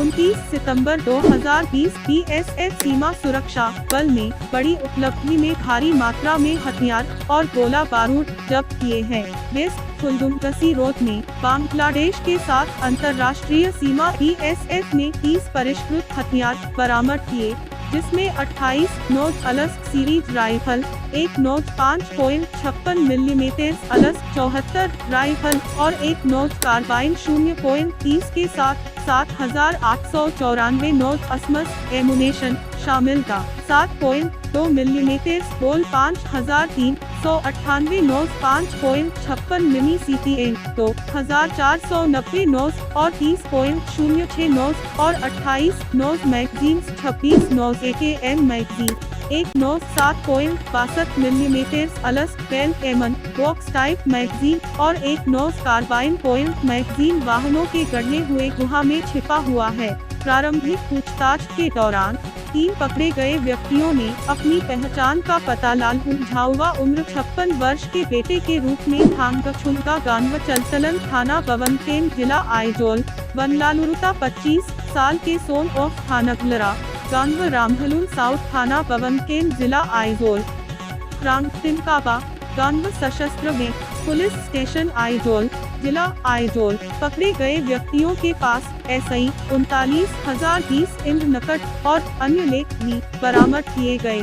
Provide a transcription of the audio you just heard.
29 सितंबर 2020 BSF सीमा सुरक्षा बल ने बड़ी उपलब्धि में भारी मात्रा में हथियार और गोला बारूद जब्त किए हैं। वेस्ट फुलदुमकसी रोड में बांग्लादेश के साथ अंतर्राष्ट्रीय सीमा बीएसएफ ने 30 परिष्कृत हथियार बरामद किए, जिसमें 28 नोज अलस सीरीज राइफल, 1 नोज 5.56 मिलीमीटर अलस 74 राइफल और 1 नोज कार्बाइन 0.30 के साथ 7,894 नोज असमस एमुनेशन शामिल था। 7.2 मिलीमीटर बोल 5,398 नोज 5.56 मिमी CTN 2,490 नोज और 30.06 नोज और 28 nos magazine, 26 nos AKM magazine, 1 nos 7.62 millimetre अलस बेल एमन बॉक्स टाइप मैगजीन और 1 नोज कार्बाइन पॉइंट मैगजीन वाहनों के गढ़े हुए गुहा में छिपा हुआ है। प्रारंभिक पूछताछ के दौरान 3 पकड़े गए व्यक्तियों ने अपनी पहचान का पता लालहुन झाउवा उम्र 56 वर्ष के बेटे के रूप में थांगछुनका गांव चलचलन थाना बवनकेन जिला आइजोल, वनलालुरुता 25 साल के सोन ऑफ थानगलरा गांव रामहलुन साउथ थाना बवनकेन जिला आइजोल, क्रांतिनकाबा गांव सशस्त्र में पुलिस स्टेशन आइजोल जिला आइजोल। पकड़े गए व्यक्तियों के पास SI 39,020 इंच नकद और अन्य लेख भी बरामद किए गए।